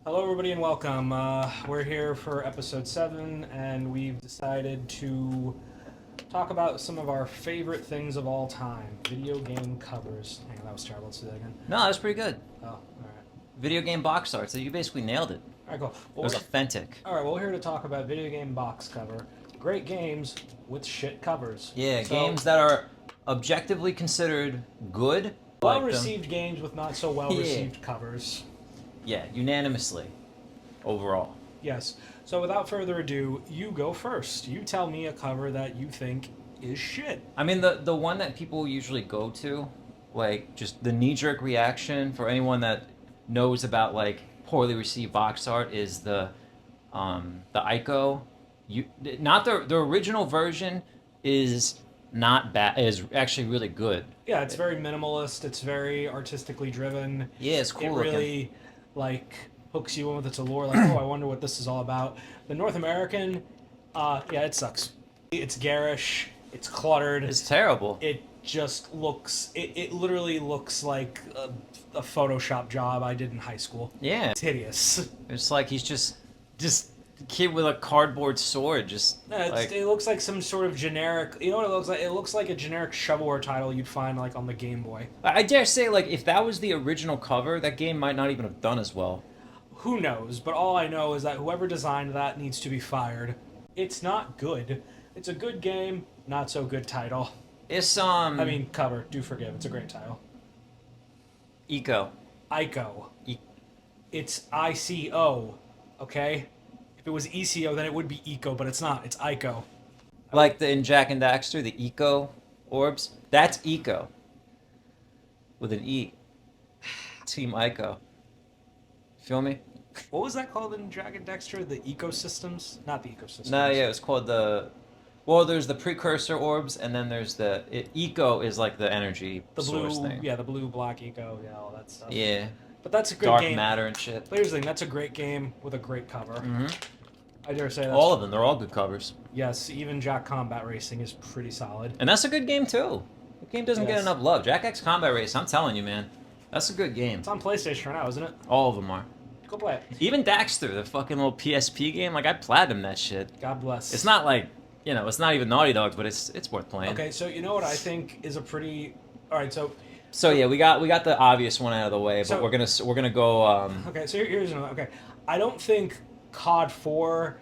Hello, everybody, and welcome. We're here for episode 7, and we've decided to talk about some of our favorite things of all time video game covers. Hang on, that was terrible. Let's do that again. No, that was pretty good. Oh, alright. Video game box art, so you basically nailed it. Alright, cool. It was authentic. Alright, well, we're here to talk about video game box cover. Great games with shit covers. Yeah, So, games that are objectively considered good. well-received games with not so well-received covers. Yeah, unanimously, overall. Yes. So without further ado, you go first. You tell me a cover that you think is shit. I mean, the one that people usually go to, like, just the knee-jerk reaction for anyone that knows about, like, poorly received box art is the Ico. Not the original version is not bad, is actually really good. Yeah, it's very minimalist. It's very artistically driven. Yeah, it's cool It really, like, hooks you in with its allure. Like, oh, I wonder what this is all about. The North American, yeah, it sucks. It's garish. It's cluttered. It's terrible. It just looks. It literally looks like a Photoshop job I did in high school. Yeah. It's hideous. It's like he's just a kid with a cardboard sword, just It looks like some sort of generic. You know what it looks like? It looks like a generic shovelware title you'd find like on the Game Boy. I dare say, like, if that was the original cover, that game might not even have done as well. Who knows? But all I know is that whoever designed that needs to be fired. It's not good. It's a good game, not so good title. It's I mean, cover. Do forgive. It's a great title. Eco. Ico. E- It's ICO. Okay. If it was ECO, then it would be Eco, but it's not. It's Ico. Like in Jack and Daxter, the Eco orbs. That's Eco. With an E. Team Ico. Feel me? What was that called in Dragon Dexter? The ecosystems? Not the ecosystems. No, yeah, it's called well, there's the precursor orbs, and then there's Eco is like the energy The source blue, thing. yeah, the blue, black eco, yeah, all that stuff. Yeah. But that's a great Dark game. matter and shit. But here's the thing, that's a great game with a great cover. Mm-hmm. I dare say that's... All of them, they're all good covers. Yes, even Jack Combat Racing is pretty solid. And that's a good game too. The game doesn't get Yes. enough love. Jack X Combat Race, I'm telling you, man. That's a good game. It's on PlayStation right now, isn't it? All of them are. Go play it. Even Daxter, the fucking little PSP game, like I platinumed that shit. God bless. It's not like, it's not even Naughty Dog's, but it's worth playing. Okay, so you know what I think is a pretty... Alright, so... So yeah, we got the obvious one out of the way, but So- we're gonna go. Okay, so here's another... Okay, I don't think COD 4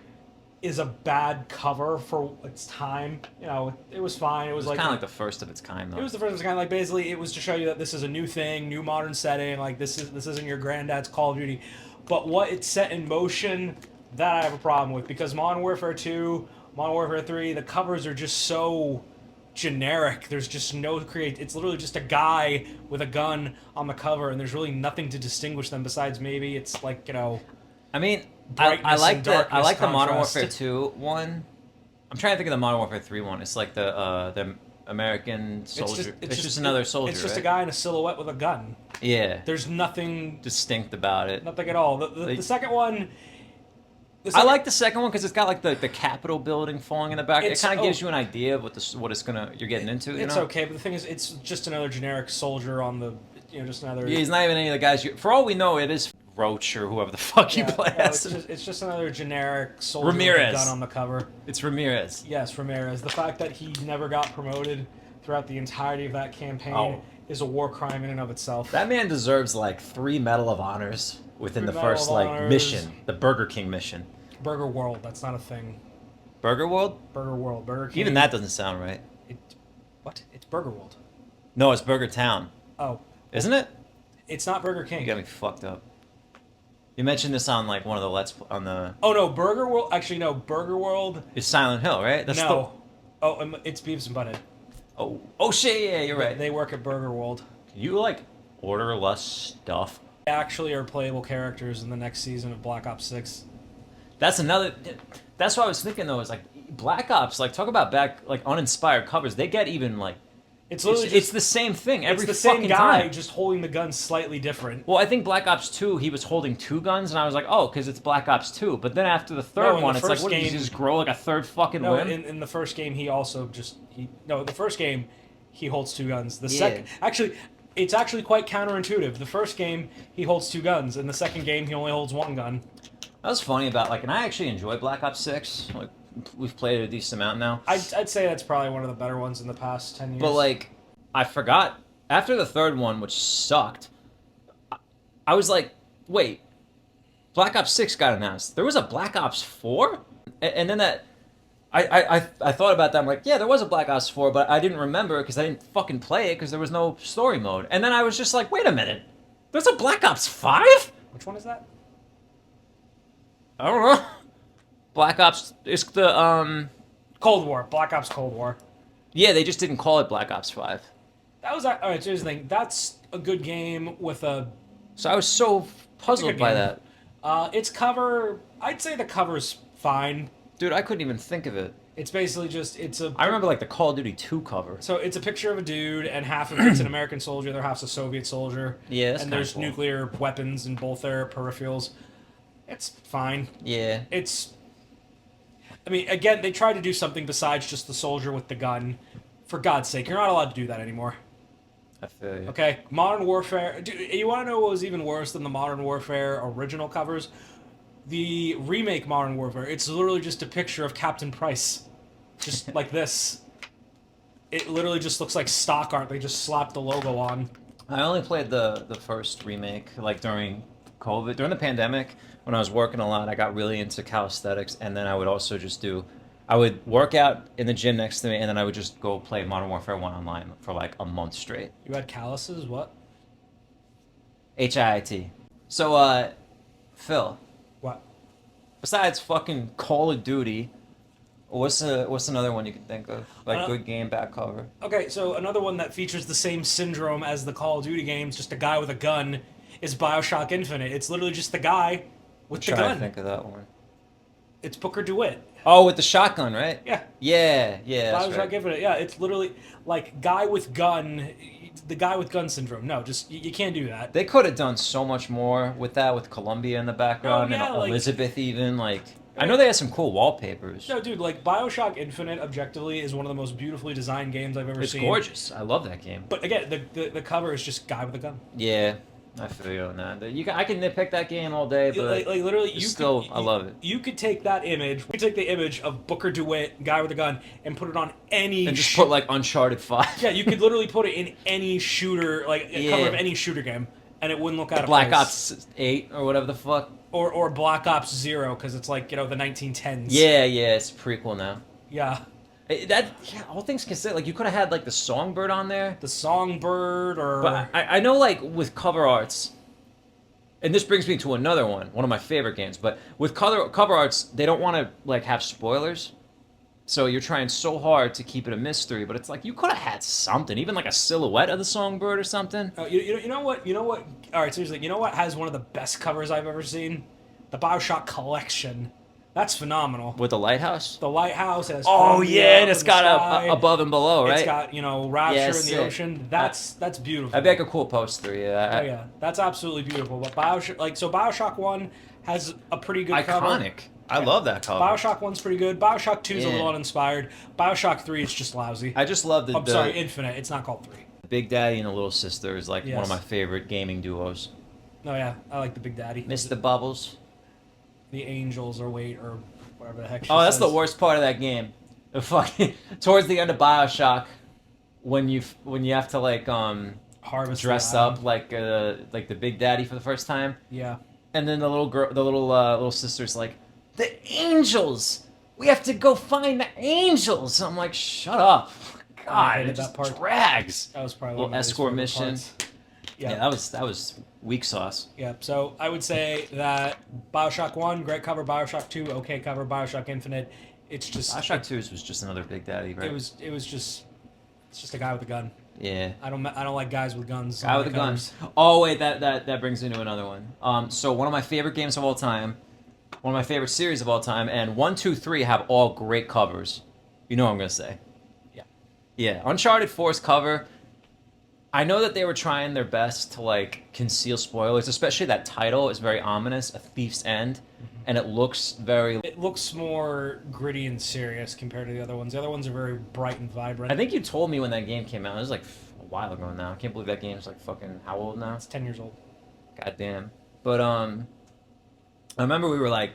is a bad cover for its time. You know, it was fine. It was It's like... kind of like the first of its kind, though. It was the first of its kind. Like, basically, it was to show you that this is a new thing, new modern setting. Like, this isn't your granddad's Call of Duty. But what it set in motion, that I have a problem with. Because Modern Warfare 2, Modern Warfare 3, the covers are just so generic. There's just no It's literally just a guy with a gun on the cover, and there's really nothing to distinguish them besides maybe it's like, I mean, I brightness like and the darkness Modern contrast. Warfare 2 one. I'm trying to think of the Modern Warfare 3 one. It's like the American soldier. It's just another soldier. It's just a right? guy in a silhouette with a gun. Yeah. There's nothing Distinct about it. Nothing at all. The second one... I like the second one because it's got like the Capitol building falling in the back. It It's- kind of gives oh. you an idea of you're getting into. It's know? okay, but the thing is, it's just another generic soldier on the... just another... Yeah, he's not even any of the guys. For all we know, it is Roach or whoever the fuck you play as. it's just another generic soldier Ramirez. with a gun on the cover. It's Ramirez. Yes, Ramirez. The fact that he never got promoted throughout the entirety of that campaign is a war crime in and of itself. That man deserves like 3 Medal of Honors within the Three Medal first of Honors. mission, the Burger King mission. Burger World, that's not a thing. Burger World? Burger World, Burger King. Even that doesn't sound right. What? It's Burger World. No, it's Burger Town. Oh. Isn't it? It's not Burger You King. got me fucked up. You mentioned this on like one of the on the. Oh no, Burger World. Actually, no, Burger World. It's Silent Hill, right? That's No. Oh, it's Beavis and Butthead. Oh shit! Yeah, you're right. They work at Burger World. Can you like order less stuff? They actually are playable characters in the next season of Black Ops 6. That's another. That's what I was thinking though. Is like Black Ops. Like talk about uninspired covers. They get even like. It's literally It's the same thing every it's the same fucking guy, time. just holding the gun slightly different. Well, I think Black Ops 2, he was holding 2 guns, and I was like, oh, because it's Black Ops 2. But then after the third in one, the it's like, first what, did he game- just grow like a third fucking No, limb? in the first game, he also just the first game, he holds 2 guns. The Yeah. second, actually, it's actually quite counterintuitive. The first game, he holds 2 guns. In the second game, he only holds 1 gun. That was funny about, like, and I actually enjoy Black Ops 6. Like, we've played it a decent amount now. I'd say that's probably one of the better ones in the past 10 years. But, like, I forgot, after the third one, which sucked, I was like, wait, Black Ops 6 got announced. There was a Black Ops 4? And then that... I thought about that. I'm like, yeah, there was a Black Ops 4, but I didn't remember because I didn't fucking play it because there was no story mode. And then I was just like, wait a minute. There's a Black Ops 5? Which one is that? I don't know. Black Ops... It's the, Cold War. Black Ops Cold War. Yeah, they just didn't call it Black Ops 5. That was... Alright, so here's the thing. That's a good game with a... So I was so puzzled by that. Its cover... I'd say the cover's fine. Dude, I couldn't even think of it. It's basically just... I remember, like, the Call of Duty 2 cover. So it's a picture of a dude, and half of it's an American soldier, the other half's a Soviet soldier. Yeah, that's and kinda there's cool. nuclear weapons in both their peripherals. It's fine. Yeah. It's... I mean, again, they tried to do something besides just the soldier with the gun. For God's sake, you're not allowed to do that anymore. I feel you. Okay? Modern Warfare... Dude, you want to know what was even worse than the Modern Warfare original covers? The remake Modern Warfare, it's literally just a picture of Captain Price. Just like this. It literally just looks like stock art. They just slapped the logo on. I only played the first remake, like, during COVID. During the pandemic, when I was working a lot, I got really into calisthenics, and then I would also just do... I would work out in the gym next to me, and then I would just go play Modern Warfare 1 online for, like, a month straight. You had calluses? What? HIIT. So, Phil... What? Besides fucking Call of Duty, what's another one you can think of? Like, good game, bad cover. Okay, so another one that features the same syndrome as the Call of Duty games, just a guy with a gun, is Bioshock Infinite. It's literally just the guy with the I'm trying gun. to think of that one. It's Booker DeWitt. Oh, with the shotgun, right? Yeah. Yeah, that's Bioshock right. Infinite. Yeah, it's literally like guy with gun, the guy with gun syndrome. No, just you can't do that. They could have done so much more with that, with Columbia in the background, yeah, and like- Elizabeth even, like... I know they had some cool wallpapers. No, dude, like Bioshock Infinite, objectively, is one of the most beautifully designed games I've ever It's seen. gorgeous. I love that game. But again, the cover is just guy with a gun. Yeah, I feel you on that. I can nitpick that game all day, but Like literally, I love it. You could take that image, we take the image of Booker DeWitt, guy with a gun, and put it on any. And just put like Uncharted 5. Yeah, you could literally put it in any shooter, like a cover of Yeah. any shooter game, and it wouldn't look out of Black place. Ops 8 or whatever the fuck. Or Black Ops 0, because it's like, the 1910s. Yeah, it's a prequel now. Yeah. All things considered, like, you could have had, like, the Songbird on there. The Songbird, or... But I know, like, with cover arts, and this brings me to another one of my favorite games, but with cover arts, they don't want to, like, have spoilers. So you're trying so hard to keep it a mystery, but it's like, you could have had something, even like a silhouette of the Songbird or something. You know what? All right, seriously, you know what has one of the best covers I've ever seen? The Bioshock Collection. That's phenomenal. With the lighthouse? The lighthouse has... Oh, Columbia yeah, and up it's in the got sky. a above and below, right? It's got, Rapture Yeah, in the sick. ocean. That's beautiful. I'd make a cool poster, yeah. Oh, yeah. That's absolutely beautiful. But Bioshock 1 has a pretty good cover. Iconic. I love that cover. Bioshock 1's pretty good. Bioshock 2's a Yeah. little uninspired. Bioshock 3 is just lousy. I just love I'm sorry, Infinite. It's not called 3. Big Daddy and the Little Sister is like one Yes. of my favorite gaming duos. Oh, yeah. I like the Big Daddy. Mr. Bubbles. The Angels, or whatever the heck she Oh, that's says. the worst part of that game. The fucking towards the end of Bioshock, when you have to like Harvest dress the up like the Big Daddy for the first time, Yeah. and then the little sister's like, the angels. We have to go find the angels. I'm like, shut up. God, hated it just that part. drags. That was probably Little one of my least escort favorite mission. parts. Yeah, that was weak sauce. Yeah, so I would say that Bioshock 1, great cover. Bioshock 2, okay cover. Bioshock Infinite, it's just... Bioshock 2 was just another Big Daddy, right? It's just a guy with a gun. Yeah. I don't like guys with guns. Guy with a gun. Oh wait, that brings me to another one. So one of my favorite games of all time, one of my favorite series of all time, and 1, 2, 3 have all great covers. You know what I'm gonna say? Yeah. Yeah. Uncharted 4's cover. I know that they were trying their best to like conceal spoilers, especially that title is very ominous, A Thief's End, and it looks very. It looks more gritty and serious compared to the other ones. The other ones are very bright and vibrant. I think you told me when that game came out. It was like a while ago now. I can't believe that game's like fucking how old now? It's 10 years old. Goddamn. But I remember we were like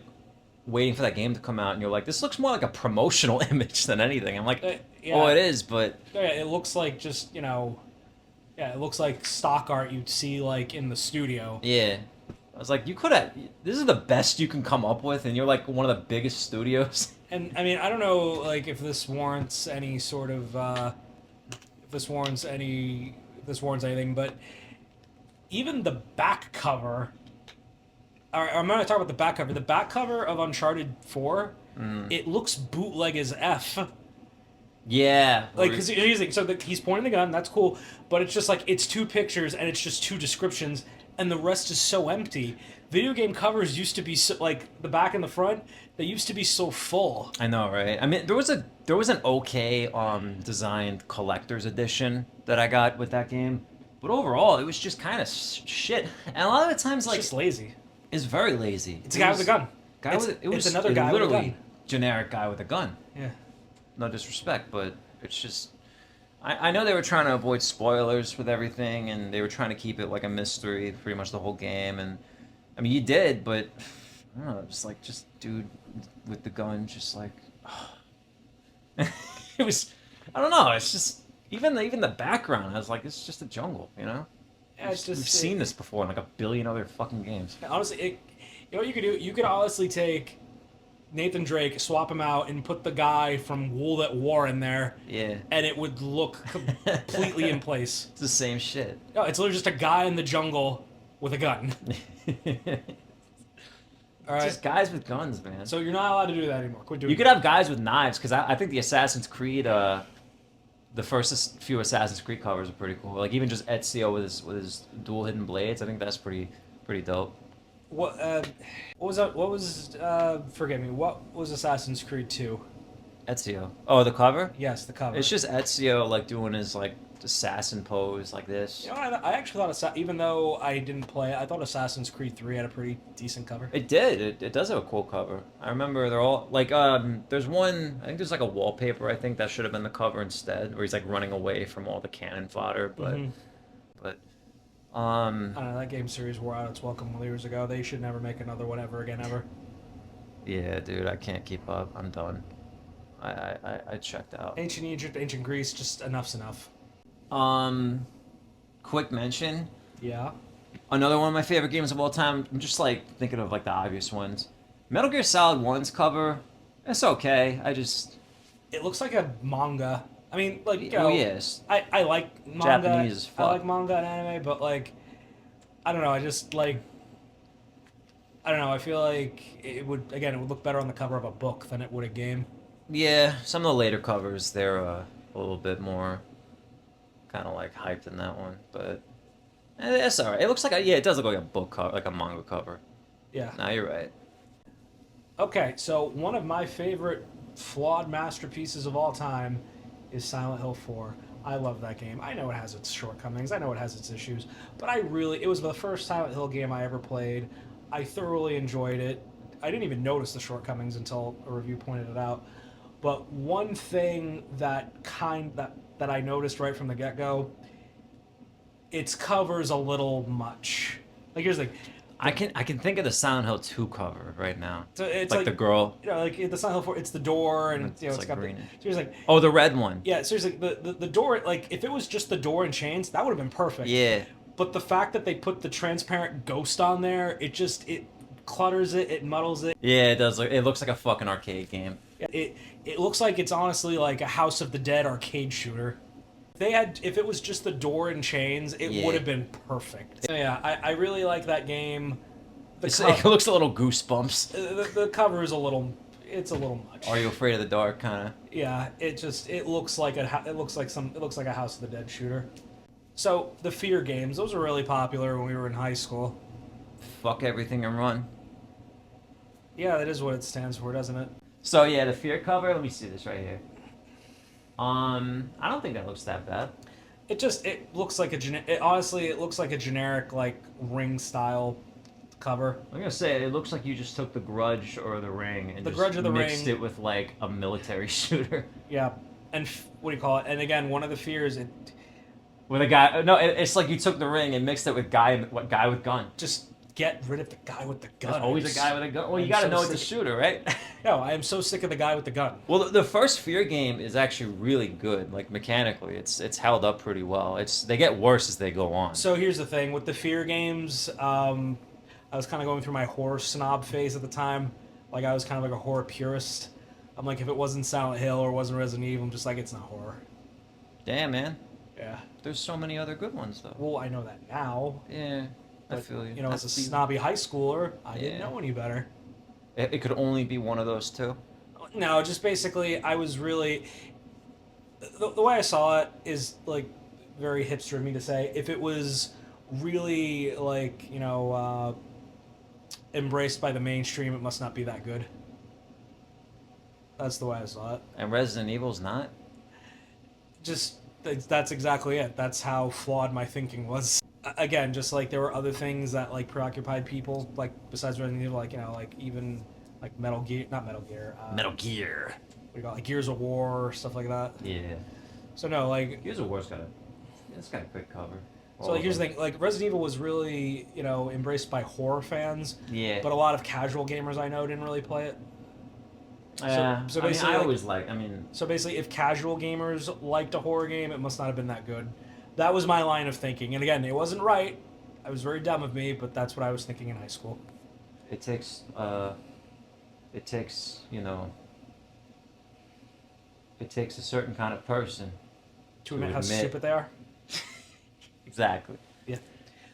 waiting for that game to come out, and you're like, this looks more like a promotional image than anything. I'm like, Yeah. oh, it is, but Yeah, it looks like just, yeah, it looks like stock art you'd see like in the studio. yeah. I was like, you could have. This is the best you can come up with, and you're like one of the biggest studios. And I mean, I don't know, like if this warrants any sort of, if this warrants anything, but even the back cover. I'm going to talk about the back cover. The back cover of Uncharted 4, it looks bootleg as F. Yeah. Like, because he's pointing the gun, that's cool, but it's just like, it's 2 pictures and it's just 2 descriptions, and the rest is so empty. Video game covers used to be so, like the back and the front, they used to be so full. I know, right? I mean, there was an okay designed collector's edition that I got with that game, but overall it was just kind of shit. And a lot of the times, like, It's just lazy. it's very lazy. It's a guy with a gun. It's another guy with a literally gun. generic guy with a gun. Yeah. No disrespect, but it's just. I know they were trying to avoid spoilers with everything, and they were trying to keep it like a mystery pretty much the whole game. And I mean, you did, but I don't know, just dude with the gun, just like it was. I don't know. It's just even the background. I was like, it's just a jungle, you know. Yeah, it's just We've seen this before in like a billion other fucking games. Honestly, you know what you could do? You could honestly take Nathan Drake, swap him out, and put the guy from World at War in there. Yeah. And it would look completely in place. It's the same shit. No, it's literally just a guy in the jungle with a gun. All right. Just guys with guns, man. So you're not allowed to do that anymore. Quit doing You could have guys with knives, because I think the Assassin's Creed, the first few Assassin's Creed covers are pretty cool. Like even just Ezio with his dual hidden blades, I think that's pretty dope. What was that? What was forgive me? What was Assassin's Creed 2? Ezio. Oh, the cover? Yes, the cover. It's just Ezio like doing his like assassin pose like this. You know, I actually thought even though I didn't play it, I thought Assassin's Creed 3 had a pretty decent cover. It did. It does have a cool cover. I remember they're all like there's one, I think there's like a wallpaper, I think that should have been the cover instead, where he's like running away from all the cannon fodder, but I don't know, that game series wore out its welcome years ago. They should never make another one ever again, ever. Yeah, dude, I can't keep up. I'm done. I checked out. Ancient Egypt, Ancient Greece, just enough's enough. Quick mention. Yeah. Another one of my favorite games of all time. I'm just like thinking of like the obvious ones. Metal Gear Solid 1's cover. It's okay. It looks like a manga. I mean, like, you know, oh yes. I like manga. Japanese as fuck. I like manga and anime, but like, I don't know. I just like, I don't know. I feel like it would look better on the cover of a book than it would a game. Yeah, some of the later covers they're a little bit more kind of like hyped in that one, but it's alright. It looks like it does look like a book cover, like a manga cover. Yeah. No, you're right. Okay, so one of my favorite flawed masterpieces of all time is Silent Hill 4. I love that game. I know it has its shortcomings. I know it has its issues, but it was the first Silent Hill game I ever played. I thoroughly enjoyed it. I didn't even notice the shortcomings until a review pointed it out. But one thing that I noticed right from the get-go, its cover's a little much. Like, here's the thing. I can think of the Silent Hill 2 cover right now. So it's like the girl. You know, like the Silent Hill 4, it's the door, and It's you know, like got green. Seriously, Oh, the red one. yeah, seriously, the door, like if it was just the door and chains, that would have been perfect. Yeah. But the fact that they put the transparent ghost on there, it clutters it, it muddles it. Yeah, it does. It looks like a fucking arcade game. It looks like it's honestly like a House of the Dead arcade shooter. If it was just the door and chains, it would have been perfect. So yeah, I really like that game. It looks a little Goosebumps. The cover is a little much. Are you afraid of the dark, kind of? Yeah, it looks like a House of the Dead shooter. So the Fear games, those were really popular when we were in high school. Fuck everything and run. Yeah, that is what it stands for, doesn't it? So yeah, the Fear cover. Let me see this right here. I don't think that looks that bad. It looks like it looks like a generic like Ring style cover. I'm gonna say it looks like you just took the Grudge or the Ring and mixed it with like a military shooter. Yeah, and what do you call it? And again, one of the fears With a guy. No, it's like you took the ring and mixed it with guy with gun. Just get rid of the guy with the gun. There's always a guy with a gun. Well, you got to know it's a shooter, right? No, I am so sick of the guy with the gun. Well, the first Fear game is actually really good. Like mechanically, it's held up pretty well. They get worse as they go on. So here's the thing with the Fear games. I was kind of going through my horror snob phase at the time. Like I was kind of like a horror purist. I'm like, if it wasn't Silent Hill or wasn't Resident Evil, I'm just like, it's not horror. Damn, man. Yeah. There's so many other good ones though. Well, I know that now. Yeah, I But, feel you. You know, as a snobby high schooler, I didn't Yeah. know any better. It could only be one of those two. No, just basically, I was really. The way I saw it is like very hipster of me to say. If it was really like embraced by the mainstream, it must not be that good. That's the way I saw it. And Resident Evil's not. Just that's exactly it. That's how flawed my thinking was. Again, just like there were other things that like preoccupied people, like besides Resident Evil, like like even like Metal Gear, not Metal Gear. Metal Gear. What do you call it, like Gears of War, stuff like that. Yeah. So no, like Gears of War's got a great cover. so like here's the thing, like Resident Evil was really embraced by horror fans, Yeah. but a lot of casual gamers I know didn't really play it. Yeah. so I mean, basically, I like- always like. I mean, So basically, if casual gamers liked a horror game, it must not have been that good. That was my line of thinking, and again, it wasn't right. I was very dumb of me, but that's what I was thinking in high school. it takes it takes a certain kind of person To admit how stupid they are. exactly Yeah.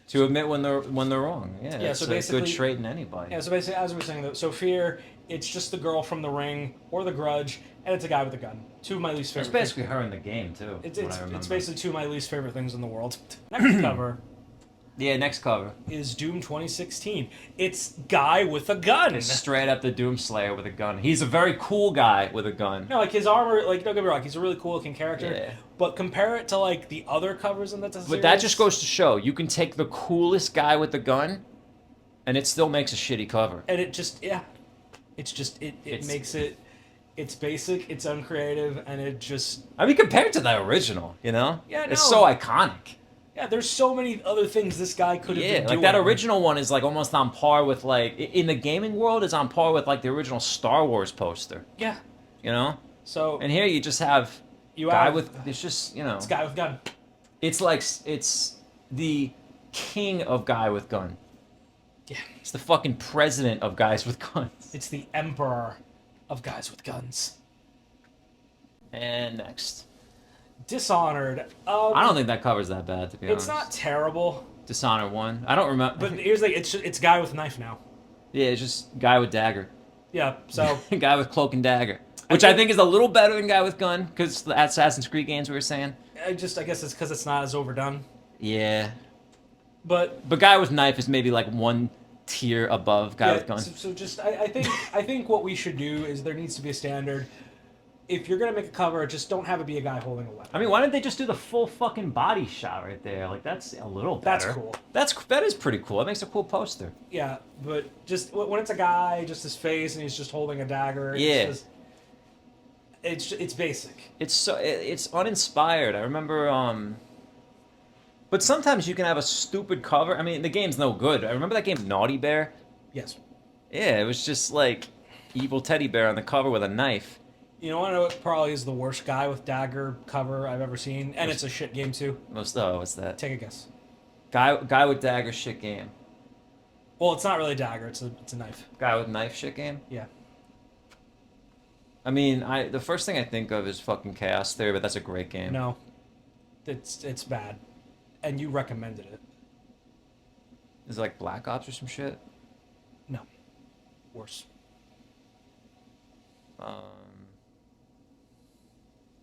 to admit when they're wrong. Yeah. Yeah, It's so a good basically- trait in anybody. Yeah, so basically, as we were saying, so Fear, it's just the girl from The Ring or The Grudge, and it's a guy with a gun. Two of my least favorite It's basically her in the game too. things. what I remember. It's basically two of my least favorite things in the world. Next cover Yeah, next cover. is Doom 2016. It's guy with a gun. It's straight up the Doomslayer with a gun. He's a very cool guy with a gun. No, like his armor, like don't get me wrong, he's a really cool looking character. Yeah. But compare it to like the other covers in that series. But that just goes to show you can take the coolest guy with the gun, and it still makes a shitty cover. And it just it makes it. It's basic, it's uncreative, and it just I mean, compared to the original, Yeah, it's no. so iconic. yeah. There's so many other things this guy could have Yeah, been like doing. that original one is like almost on par with like in the gaming world is on par with like the original Star Wars poster. Yeah. You know, So and here you just have you guy have with it's just it's guy with gun. it's like it's the king of guy with gun. Yeah. It's the fucking president of guys with guns. It's the emperor of guys with guns. And next, Dishonored. I don't think that covers that bad to be It's honest. not terrible, Dishonored 1. I don't remember. but here's the it's guy with knife now. Yeah, it's just guy with dagger. Yeah. So Guy with cloak and dagger. Which I think is a little better than guy with gun, because the Assassin's Creed games we were saying. I guess it's because it's not as overdone. Yeah. But But guy with knife is maybe like one tier above guy yeah, with gun. so just I think what we should do is there needs to be a standard. If you're gonna make a cover, just don't have it be a guy holding a weapon. I mean, why didn't they just do the full fucking body shot right there? Like, that's a little better. That's cool. That is pretty cool. It makes a cool poster. Yeah, but just when it's a guy, just his face, and he's just holding a dagger. Yeah. It's basic. It's uninspired. I remember, but sometimes you can have a stupid cover. I mean, the game's no good. I remember that game Naughty Bear. Yes. Yeah, it was just like evil teddy bear on the cover with a knife. You know what probably is the worst guy with dagger cover I've ever seen, and it's a shit game too. What's that? Take a guess. Guy with dagger shit game. Well, it's not really a dagger; it's a knife. Guy with knife shit game. Yeah. I mean, the first thing I think of is fucking Chaos Theory, but that's a great game. No. It's bad, and you recommended it. Is it like Black Ops or some shit? No. Worse.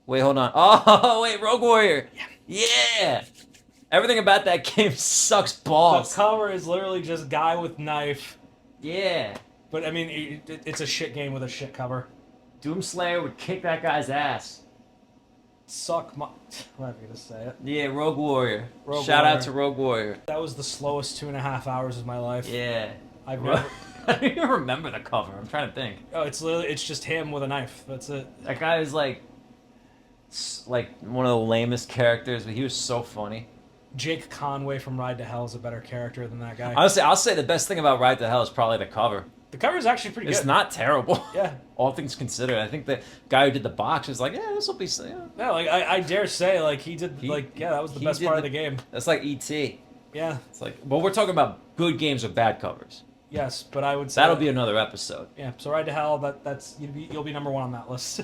Wait, hold on. Oh, wait, Rogue Warrior. Yeah. Everything about that game sucks The balls. cover is literally just guy with knife, Yeah. but I mean it's a shit game with a shit cover. Doomslayer would kick that guy's ass. Suck my. I'm not gonna say it. Yeah, Rogue Warrior. Rogue Shout Warrior. out to Rogue Warrior. That was the slowest 2.5 hours of my life. Yeah. I've never. I don't even remember the cover. I'm trying to think. Oh, it's just him with a knife. That's it. That guy is like like one of the lamest characters, but he was so funny. Jake Conway from Ride to Hell is a better character than that guy. Honestly, I'll say the best thing about Ride to Hell is probably the cover. The cover is actually pretty It's good. not terrible. Yeah. All things considered, I think the guy who did the box was like, yeah, this will be. Yeah. Yeah, like I dare say, like he did, that was the best part of the game. That's like E.T. Yeah. It's like, well, we're talking about good games with bad covers. Yes, but I would say That'll be another episode. Yeah. So Ride to Hell, that's you'll be number one on that list.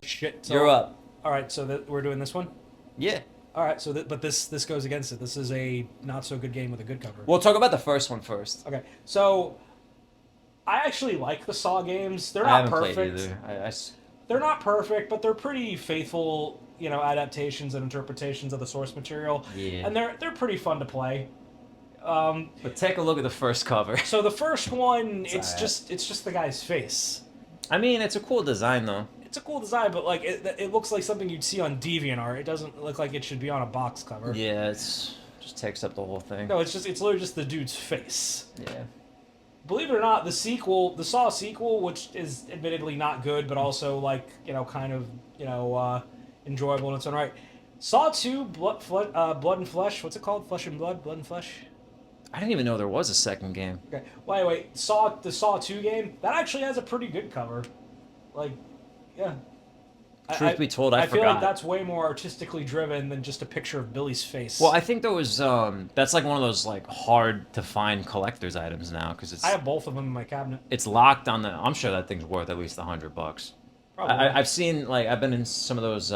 Shit. So, You're up. All right, so we're doing this one. Yeah. All right, so but this goes against it. This is a not so good game with a good cover. We'll talk about the first one first. Okay, so I actually like the Saw games. They're I not haven't perfect. played either. They're not perfect, but they're pretty faithful, adaptations and interpretations of the source material. Yeah. And they're pretty fun to play. But take a look at the first cover. So the first one, It's it's just the guy's face. I mean, it's a cool design though. It's a cool design, but like it looks like something you'd see on DeviantArt. It doesn't look like it should be on a box cover. Yeah, it's just takes up the whole thing. No, it's literally just the dude's face. Yeah. Believe it or not, the Saw sequel, which is admittedly not good, but also kind of enjoyable in its own right. Saw 2, Blood and Flesh. What's it called? Flesh and Blood, Blood and Flesh. I didn't even know there was a second game. Okay. Wait. The Saw 2 game that actually has a pretty good cover. Like, yeah. Truth be told, I feel forgot. like that's way more artistically driven than just a picture of Billy's face. Well, I think there was that's like one of those like hard to find collector's items now because I have both of them in my cabinet. it's locked on the. I'm sure that thing's worth at least $100. Probably. I've seen I've been in some of those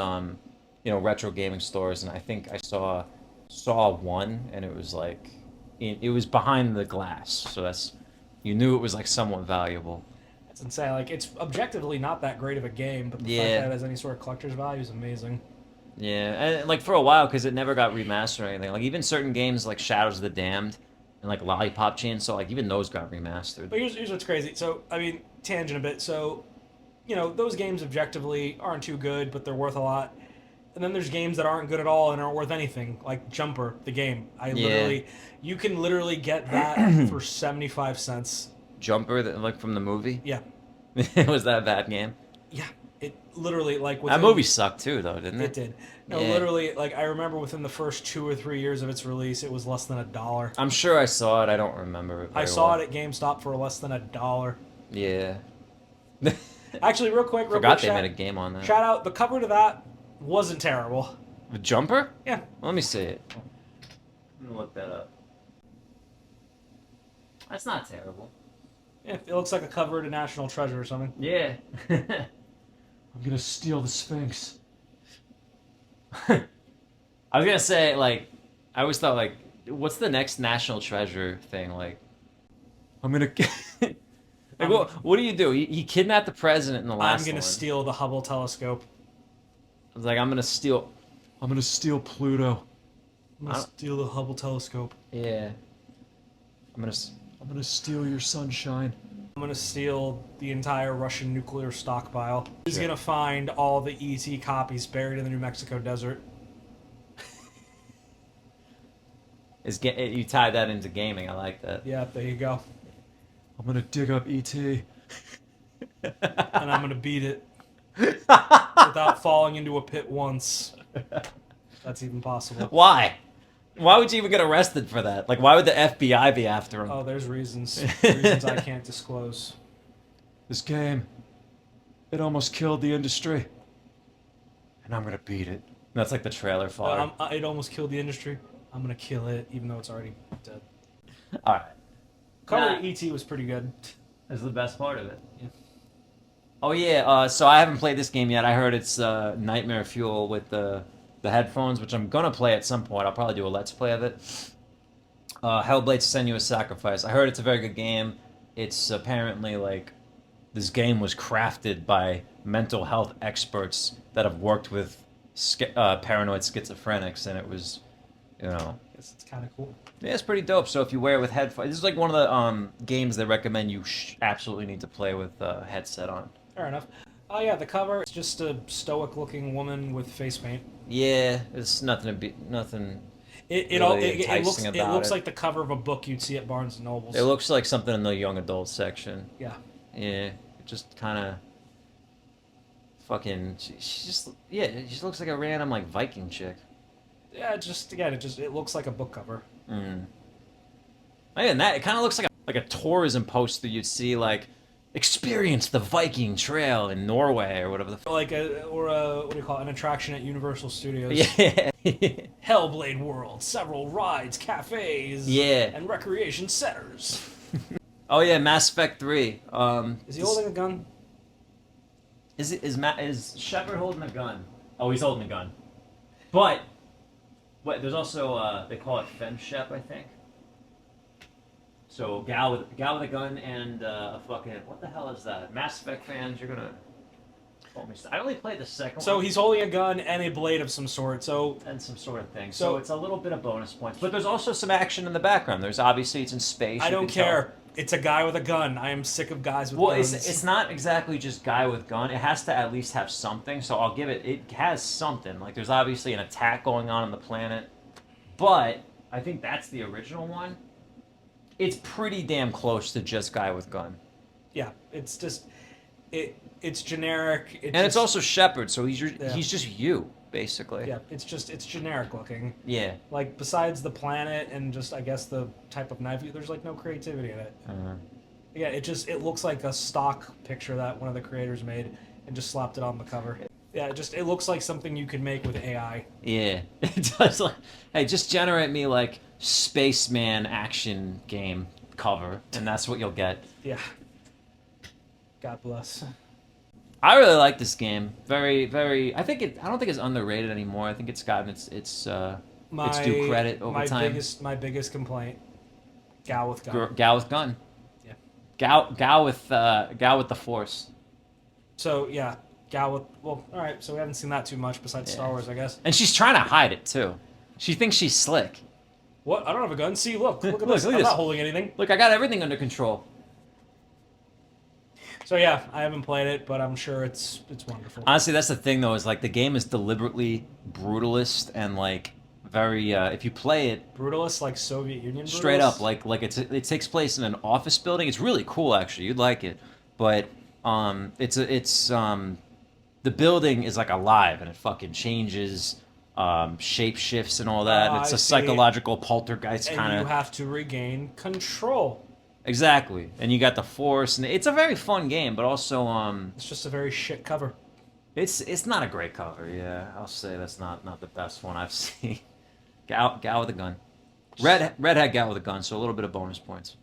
retro gaming stores and I think I saw one and it was like it was behind the glass, so you knew it was like somewhat valuable. It's insane. Like, it's objectively not that great of a game, but the fact that it has any sort of collector's value is amazing. Yeah, and like for a while, because it never got remastered or anything. Like even certain games like Shadows of the Damned and like Lollipop Chainsaw, like even those got remastered. But here's what's crazy. So, I mean, tangent a bit. So, those games objectively aren't too good, but they're worth a lot. And then there's games that aren't good at all and aren't worth anything, like Jumper, the game. You can literally get that for 75 cents. Jumper, like from the movie? Yeah. Was that a bad game? Yeah. It literally, that movie sucked too, though, didn't it? It did. No, literally, like, I remember within the first 2 or 3 years of its release, it was less than $1. I'm sure I saw it. I don't remember it I saw it at GameStop for less than $1. Yeah. Actually, real quick, Forgot they made a game on that. Shout out, the cover to that wasn't terrible. The Jumper? Yeah. Let me see it. I'm gonna look that up. That's not terrible. Yeah, it looks like a cover to National Treasure or something. Yeah. I'm gonna steal the Sphinx. I was gonna say, like, I always thought, like, what's the next National Treasure thing? Like, I'm gonna. Like, what do you do? You kidnap the president in the last one. I'm gonna steal the Hubble telescope. I was like, I'm gonna steal Pluto. I'm gonna steal the Hubble telescope. Yeah. I'm gonna steal your sunshine. I'm gonna steal the entire Russian nuclear stockpile. He's gonna find all the ET copies buried in the New Mexico desert. You tie that into gaming. I like that. Yeah, there you go. I'm gonna dig up ET. And I'm gonna beat it. Without falling into a pit once. That's even possible. Why? Why would you even get arrested for that? Like, why would the FBI be after him? Oh, there's reasons. Reasons I can't disclose. This game, it almost killed the industry. And I'm gonna beat it. That's like the trailer fodder. It almost killed the industry. I'm gonna kill it, even though it's already dead. Alright. Cover to E.T. was pretty good. That's the best part of it. Yeah. Oh yeah, so I haven't played this game yet. I heard it's nightmare fuel with the headphones, which I'm gonna play at some point. I'll probably do a let's play of it. Hellblade's Senua's Sacrifice. I heard it's a very good game. It's apparently like this game was crafted by mental health experts that have worked with paranoid schizophrenics, and it was, I guess it's kind of cool. Yeah, it's pretty dope. So if you wear it with headphones, this is like one of the games they recommend you absolutely need to play with a headset on. Fair enough. Oh yeah, the cover. It's just a stoic-looking woman with face paint. Yeah, it's nothing. It looks like the cover of a book you'd see at Barnes and Nobles. It looks like something in the young adult section. Yeah. Yeah, it just kind of fucking, she just, yeah, she just looks like a random like Viking chick. Yeah, it looks like a book cover. Mm. And that it kind of looks like a tourism poster you'd see like experience the Viking Trail in Norway or whatever the Like what do you call it? An attraction at Universal Studios. Yeah. Hellblade World, several rides, cafes, Yeah. and recreation centers. Oh yeah, Mass Effect 3. Is he holding a gun? Is Shepard holding a gun? Oh, he's holding a gun. But there's also they call it Fem Shep, I think. So gal with a gun and a fucking, what the hell is that? Mass Effect fans, you're gonna. I only played the second one. So he's holding a gun and a blade of some sort. And some sort of thing. So it's a little bit of bonus points, but there's also some action in the background. There's obviously it's in space. I don't care. It's a guy with a gun. I am sick of guys with guns. It's not exactly just guy with gun. It has to at least have something. So I'll give it. It has something. Like there's obviously an attack going on the planet, but I think that's the original one. It's pretty damn close to just guy with gun. Yeah, it's just it's generic. It's also Shepard, so he's just you basically. Yeah, it's generic looking. Yeah. Like besides the planet and just I guess the type of knife, there's like no creativity in it. Yeah, it looks like a stock picture that one of the creators made and just slapped it on the cover. Yeah, it looks like something you could make with AI. Yeah, it does. Like, hey, just generate me like spaceman action game cover, and that's what you'll get. Yeah. God bless. I really like this game. Very, very. I don't think it's underrated anymore. I think it's gotten its due credit over time. My biggest complaint: gal with gun. Gal with gun. Yeah. Gal with the Force. So yeah. Well, all right. So we haven't seen that too much besides Star Wars, I guess. And she's trying to hide it too. She thinks she's slick. What? I don't have a gun. See, look at this. I'm not holding anything. Look, I got everything under control. So yeah, I haven't played it, but I'm sure it's wonderful. Honestly, that's the thing though. Is like the game is deliberately brutalist and like very. If you play it, brutalist like Soviet Union. Straight brutalist? up, like it takes place in an office building. It's really cool, actually. You'd like it, but the building is like alive and it fucking changes, shape shifts and all that. It's a psychological poltergeist kind of. And you have to regain control. Exactly, and you got the Force, and it's a very fun game, but also it's just a very shit cover. It's not a great cover. Yeah, I'll say that's not the best one I've seen. Gal with a gun, redhead gal with a gun, so a little bit of bonus points.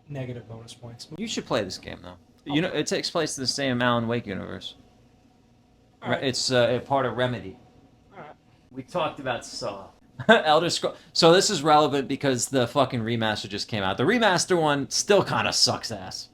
Negative bonus points. You should play this game though. You know, it takes place in the same Alan Wake universe. Right. It's a part of Remedy. All right. We talked about Saw. Elder Scrolls. So this is relevant because the fucking remaster just came out. The remaster one still kind of sucks ass.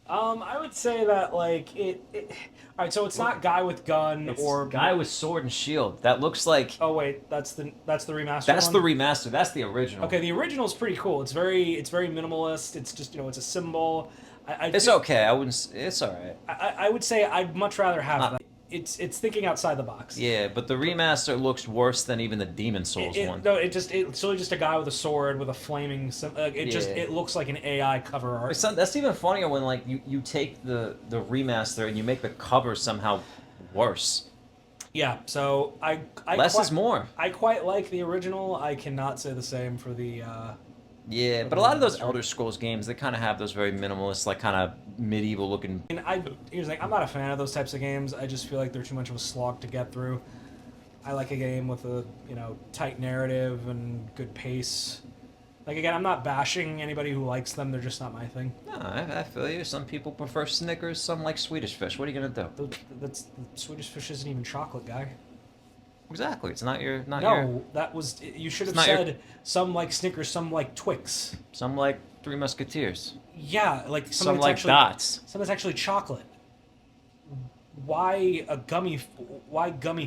I would say that like it all right, so it's not guy with gun or guy with sword and shield. That looks like. Oh wait, that's the remaster. That's the remaster. That's the original. Okay, the original is pretty cool. It's very minimalist. It's just it's a symbol. It's okay. I wouldn't. It's all right. I would say I'd much rather have that. It's thinking outside the box. Yeah, but the remaster looks worse than even the Demon Souls one. No, it's really just a guy with a sword with a flaming. It looks like an AI cover art. That's even funnier when like you take the remaster and you make the cover somehow worse. Yeah, so less is more. I quite like the original. I cannot say the same for the. Yeah, but a lot of those Elder Scrolls games, they kind of have those very minimalist, like kind of medieval looking. And here's the thing, I'm not a fan of those types of games. I just feel like they're too much of a slog to get through. I like a game with a tight narrative and good pace. Like again, I'm not bashing anybody who likes them. They're just not my thing. No, I feel you. Some people prefer Snickers. Some like Swedish Fish. What are you gonna do? The Swedish Fish isn't even chocolate, guy. Exactly. It's not your. That was. You should have said some like Snickers, some like Twix. Some like Three Musketeers. Yeah, like some like Dots. Some that's actually chocolate. Why gummy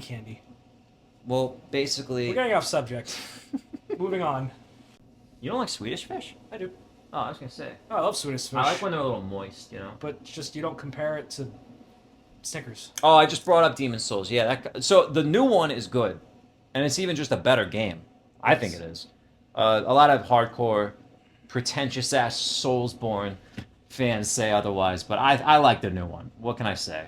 candy? Well, basically. We're getting off subject. Moving on. You don't like Swedish Fish? I do. Oh, I was gonna say. Oh, I love Swedish Fish. I like when they're a little moist, But just you don't compare it to Snickers. Oh, I just brought up Demon Souls. Yeah, so the new one is good, and it's even just a better game. I think it is. A lot of hardcore, pretentious ass Soulsborne fans say otherwise, but I like the new one. What can I say?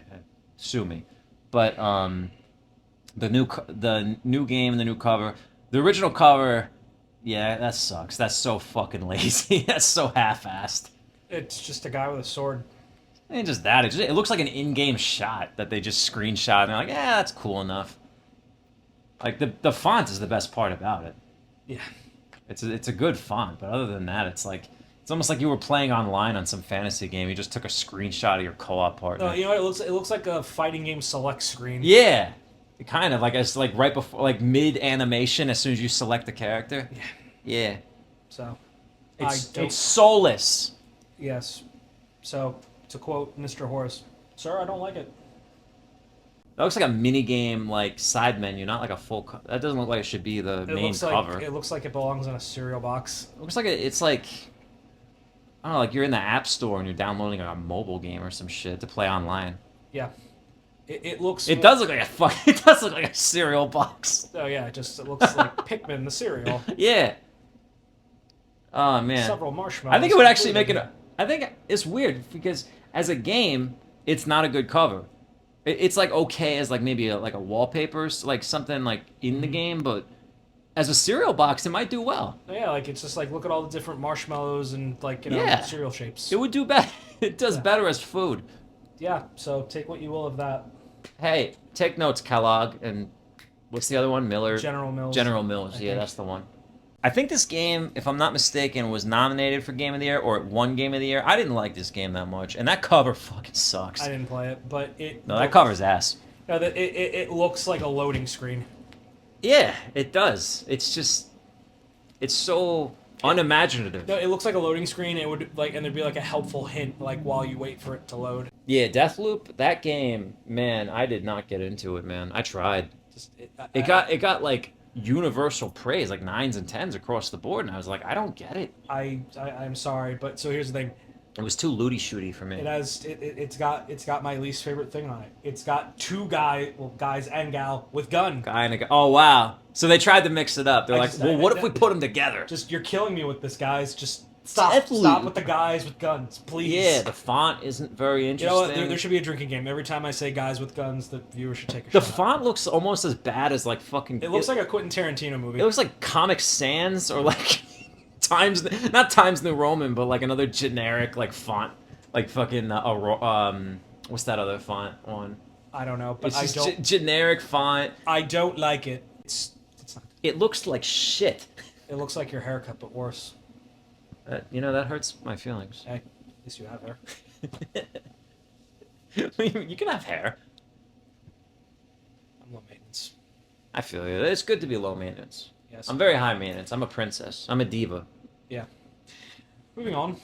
sue me. But the new game and the new cover, the original cover, yeah, that sucks. That's so fucking lazy. That's so half-assed. It's just a guy with a sword. And just that, it looks like an in-game shot that they just screenshot. And they're like, yeah, that's cool enough. Like the font is the best part about it. Yeah. It's a good font, but other than that, it's almost like you were playing online on some fantasy game. You just took a screenshot of your co-op partner. No, you know what? It looks like a fighting game select screen. Yeah, kind of like it's like right before, like mid animation, as soon as you select the character. Yeah. Yeah. So, it's soulless. Yes. So, to quote Mr. Horace, "Sir, I don't like it." That looks like a mini game, like side menu, not like a full. That doesn't look like it should be the main cover. It looks like it belongs in a cereal box. It looks like it's like, I don't know, like you're in the App Store and you're downloading a mobile game or some shit to play online. Yeah. It looks. It does look like it does look like a cereal box. Oh yeah, it looks like Pikmin the cereal. Yeah. Oh man. Several marshmallows. I think it would actually make it. I think it's weird because as a game, it's not a good cover. It's like okay as like maybe like a wallpapers, like something like in the game, but as a cereal box, it might do well. Yeah, like it's just like look at all the different marshmallows and like cereal shapes. It would do better. It does better as food. Yeah, so take what you will of that. Hey, take notes, Kellogg, and what's the other one? Miller. General Mills. General Mills. Yeah, that's the one. I think this game, if I'm not mistaken, was nominated for Game of the Year or it won Game of the Year. I didn't like this game that much, and that cover fucking sucks. I didn't play it, but it. No, that cover's ass. No, it looks like a loading screen. Yeah, it does. It's just, it's so unimaginative. No, it looks like a loading screen. It would like, and there'd be like a helpful hint like while you wait for it to load. Yeah, Deathloop. That game, man, I did not get into it, man. I tried. It got like universal praise, like 9s and 10s across the board, and I was like, I don't get it. I'm sorry, but so here's the thing. It was too looty shooty for me. It's got my least favorite thing on it. It's got two guys and gal with gun. Guy and a guy. Oh wow! So they tried to mix it up. They're what if we put them together? Just you're killing me with this, guys. Just stop with the guys with guns, please. Yeah, the font isn't very interesting. You know what? There should be a drinking game. Every time I say guys with guns, the viewer should take a shot. The font looks almost as bad as like fucking. It looks like a Quentin Tarantino movie. It looks like Comic Sans or like not Times New Roman, but like another generic like font, like fucking what's that other font one? I don't know, but it's just generic font. I don't like it. It's not. It looks like shit. It looks like your haircut, but worse. That hurts my feelings. Hey, at least you have hair. You can have hair. I'm low maintenance. I feel you. It's good to be low maintenance. Yes. I'm very high maintenance. I'm a princess. I'm a diva. Yeah. Moving on.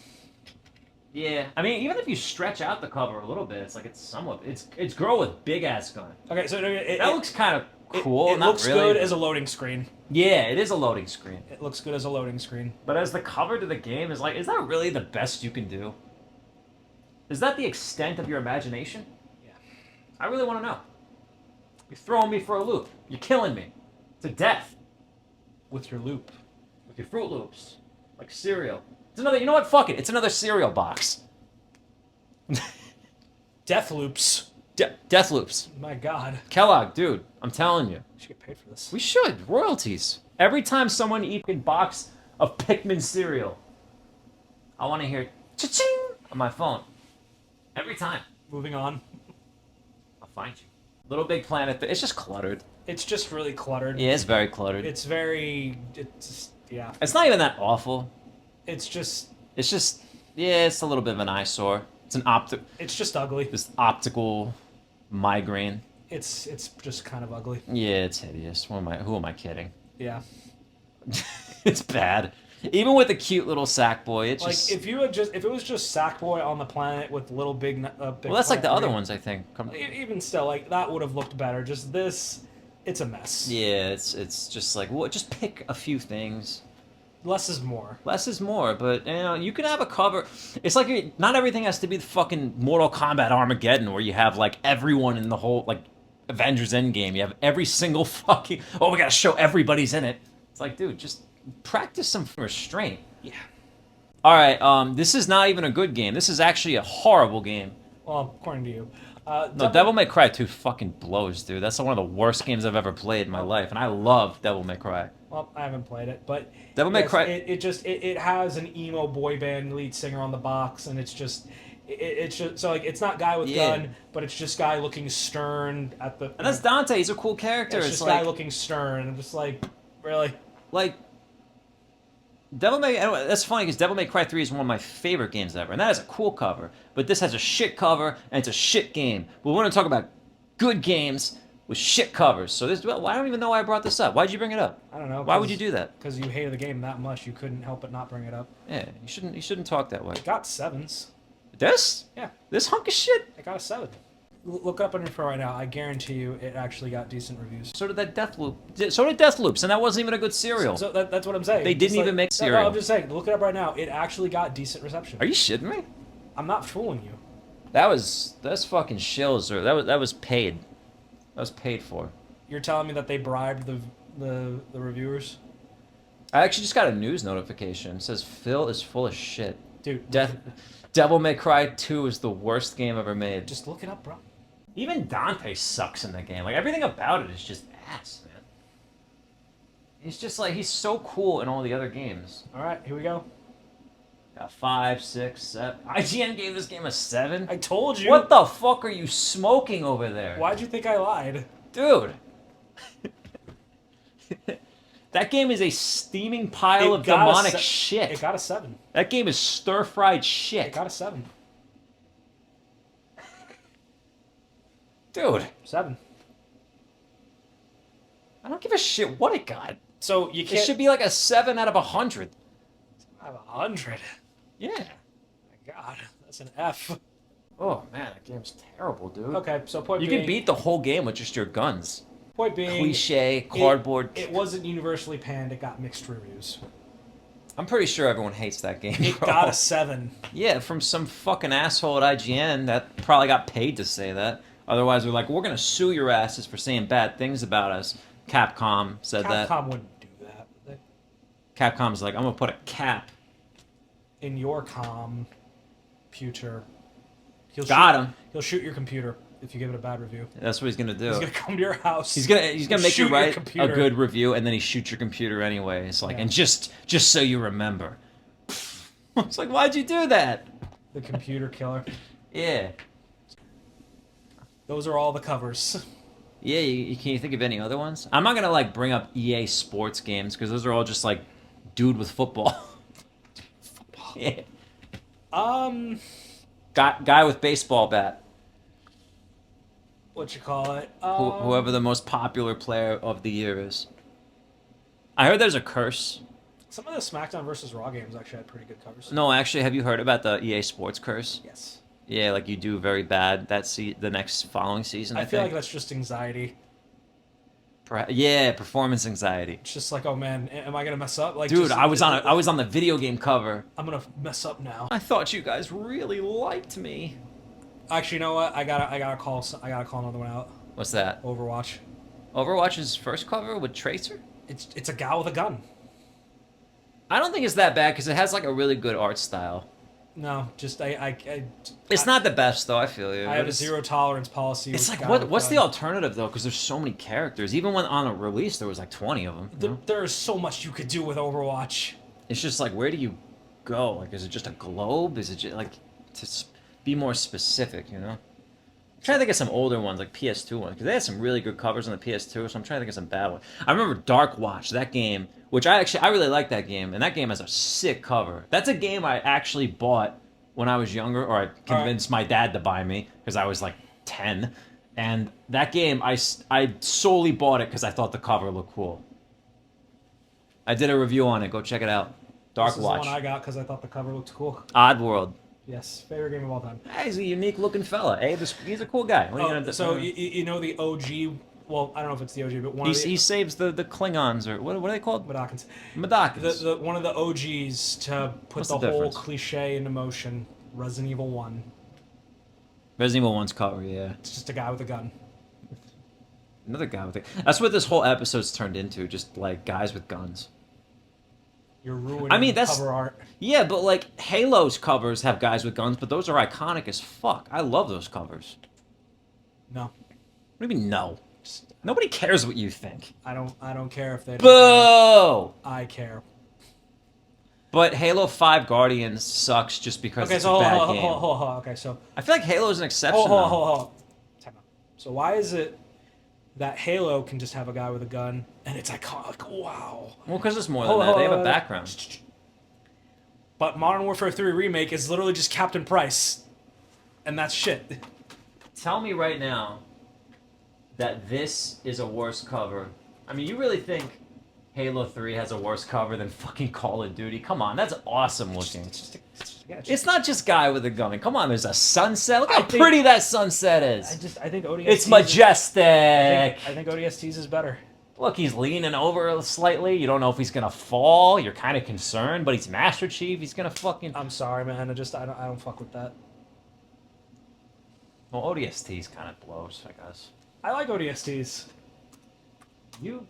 Yeah. I mean, even if you stretch out the cover a little bit, it's like it's girl with big ass gun. Okay, so that looks kind of cool. It looks good as a loading screen. Yeah, it is a loading screen. It looks good as a loading screen. But as the cover to the game is that really the best you can do? Is that the extent of your imagination? Yeah. I really want to know. You're throwing me for a loop. You're killing me to death. With your loop. With your Fruit Loops. Like cereal. It's another, you know what? Fuck it. It's another cereal box. Death Loops. Death Loops. My God. Kellogg, dude. I'm telling you. We should get paid for this. We should. Royalties. Every time someone eats a box of Pikmin cereal, I want to hear cha-ching on my phone. Every time. Moving on. I'll find you. Little Big Planet. It's just cluttered. It's just really cluttered. Yeah, it's very cluttered. It's yeah. It's not even that awful. It's just, yeah, it's a little bit of an eyesore. It's just ugly. This optical migraine. It's just kind of ugly. Yeah, it's hideous. Who am I kidding? Yeah. It's bad. Even with the cute little Sackboy, it's like just... if it was just Sackboy on the planet with Little Big well, that's like the other ones, I think. Even still, like that would have looked better. Just this, it's a mess. Yeah, it's just like, well, just pick a few things. Less is more. Less is more, but you can have a cover. It's like not everything has to be the fucking Mortal Kombat Armageddon where you have like everyone in the whole like Avengers Endgame. You have every single fucking we gotta show everybody's in it. It's like, dude, just practice some restraint. Yeah. All right, this is not even a good game. This is actually a horrible game. Well, according to you. No, Devil May Cry 2 fucking blows, dude. That's one of the worst games I've ever played in my life, and I love Devil May Cry. Well, I haven't played it, but Devil May Cry. It has an emo boy band lead singer on the box, and it's just so like it's not guy with gun, but it's just guy looking stern at the. And that's Dante. He's a cool character. It's It's just like guy looking stern. I'm just like, really. like Devil May. That's funny because Devil May Cry 3 is one of my favorite games ever, and that has a cool cover. But this has a shit cover, and it's a shit game. But we're gonna talk about good games with shit covers. So this, well, I don't even know why I brought this up. Why'd you bring it up? I don't know. Why would you do that? Because you hated the game that much, you couldn't help but not bring it up. Yeah, you shouldn't talk that way. It got 7s. This? Yeah. This hunk of shit? It got a 7. Look up on your phone right now. I guarantee you it actually got decent reviews. So did that Deathloops. So did Deathloops, and that wasn't even a good cereal. So that's what I'm saying. They didn't even make cereal. No, I'm just saying. Look it up right now. It actually got decent reception. Are you shitting me? I'm not fooling you. That's fucking shills, or that was paid. That was paid for. You're telling me that they bribed the reviewers? I actually just got a news notification. It says Phil is full of shit. Dude, Devil May Cry 2 is the worst game ever made. just look it up, bro. Even Dante sucks in the game. Like everything about it is just ass, man. He's just like he's so cool in all the other games. All right, here we go. Got 5, 6, 7. IGN gave this game a 7. I told you. What the fuck are you smoking over there? Why'd you think I lied? Dude. That game is a steaming pile of demonic shit. It got a 7. That game is stir-fried shit. It got a 7. Dude. 7. I don't give a shit what it got. So you can't. It should be like a 7 out of 100. I have 100. Yeah. My God, that's an F. Oh man, that game's terrible, dude. Okay, so point You being, can beat the whole game with just your guns. Point being, Cliche, cardboard. It wasn't universally panned. It got mixed reviews. I'm pretty sure everyone hates that game. It bro. got a 7. Yeah, from some fucking asshole at IGN that probably got paid to say that. Otherwise, they're like, we're gonna sue your asses for saying bad things about us. Capcom said that. Capcom wouldn't do that. Capcom's like, I'm gonna put a cap. In your computer. Got him. He'll shoot your computer if you give it a bad review. That's what he's gonna do. He's gonna come to your house. He's gonna make you shoot write your a good review, and then he shoots your computer anyway. It's like, Yeah. and just so you remember. It's like, why'd you do that? The computer killer. Yeah. Those are all the covers. Yeah, can you think of any other ones? I'm not gonna like bring up EA Sports games because those are all just like dude with football. Football. Yeah. Guy with baseball bat. What you call it? Whoever the most popular player of the year is. I heard there's a curse. Some of the SmackDown versus Raw games actually had pretty good covers. No, actually, have you heard about the EA Sports curse? Yes. Yeah, like you do very bad the next following season. I feel like that's just anxiety. Yeah, performance anxiety. It's just like, oh man, am I gonna mess up? Like, dude, just, I was on the video game cover. I'm gonna mess up now. I thought you guys really liked me. Actually, you know what? I gotta call another one out. What's that? Overwatch. Overwatch's first cover with Tracer? It's a gal with a gun. I don't think it's that bad because it has like a really good art style. No, just It's not the best though. I feel you. I have a zero tolerance policy. It's like what's the alternative though? Because there's so many characters. Even when on a release there was like 20 of them. You know? There is so much you could do with Overwatch. It's just like where do you go? Like is it just a globe? Is it just like to be more specific? You know. I'm trying to think of some older ones like PS2 ones because they had some really good covers on the PS2. So I'm trying to think of some bad ones. I remember Dark Watch, that game. Which I really like that game, and that game has a sick cover. That's a game I actually bought when I was younger, or I convinced my dad to buy me because I was like 10. And that game, I solely bought it because I thought the cover looked cool. I did a review on it. Go check it out. Dark Watch. This is the one I got because I thought the cover looked cool. Oddworld. Yes, favorite game of all time. Hey, he's a unique looking fella. Hey, he's a cool guy. What are you gonna do? So you know the OG. Well, I don't know if it's the OG, but he saves the Klingons, or what are they called? Madakans. Madakans. One of the OGs to put the whole cliche into motion. Resident Evil 1. Resident Evil 1's cover, yeah. It's just a guy with a gun. Another guy with a... That's what this whole episode's turned into, just like guys with guns. You're ruining I mean, that's cover art. yeah, but like Halo's covers have guys with guns, but those are iconic as fuck. I love those covers. No. What do you mean no? Nobody cares what you think. I don't care if they don't. Boo! I care. But Halo 5 Guardians sucks just because Okay, it's so a bad hold game. on. Okay, so I feel like Halo's an exception. hold though. on. Time out. So why is it that Halo can just have a guy with a gun and it's iconic? Wow. Well, because it's more than that. They have a background. But Modern Warfare 3 Remake is literally just Captain Price, and that's shit. Tell me right now that this is a worse cover. I mean, you really think Halo 3 has a worse cover than fucking Call of Duty? Come on, that's awesome looking. It's not just guy with a gun. Come on, there's a sunset. Look how pretty that sunset is. I think ODSTs It's majestic. I think ODSTs is better. Look, he's leaning over slightly. You don't know if he's gonna fall. You're kind of concerned, but he's Master Chief. He's gonna fucking. I'm sorry, man. I don't fuck with that. Well, ODSTs kind of blows, I guess. I like ODSTs. You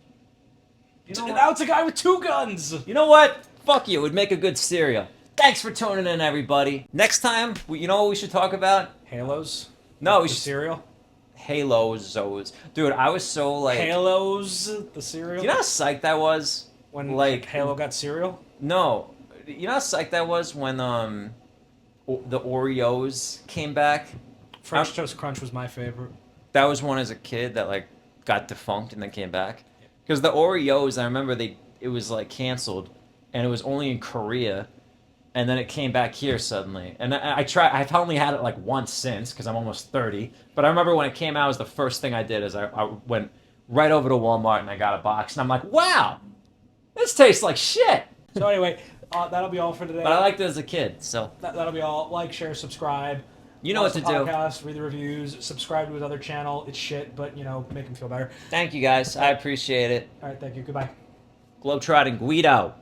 know Now what? it's a guy with two guns. You know what? Fuck you. It would make a good cereal. Thanks for tuning in, everybody. Next time, you know what we should talk about? Halos. No, we The should. cereal. Halos. Dude, I was so like. Halos. The cereal. You know how psyched I was? when like Halo got cereal? No. You know how psyched I was when the Oreos came back? French Toast Crunch was my favorite. That was one as a kid that like got defunct and then came back. Because the Oreos, I remember it was like canceled, and it was only in Korea, and then it came back here suddenly. And I've only had it like once since because I'm almost 30. But I remember when it came out, it was the first thing I did is I went right over to Walmart and I got a box, and I'm like, wow, this tastes like shit. So anyway, that'll be all for today. But I liked it as a kid, so That'll be all. Like, share, subscribe. you know what to Watch the do. podcast, read the reviews, subscribe to his other channel. It's shit, but make him feel better. Thank you guys, I appreciate it. All right, thank you. Goodbye. Globetrotting Guido.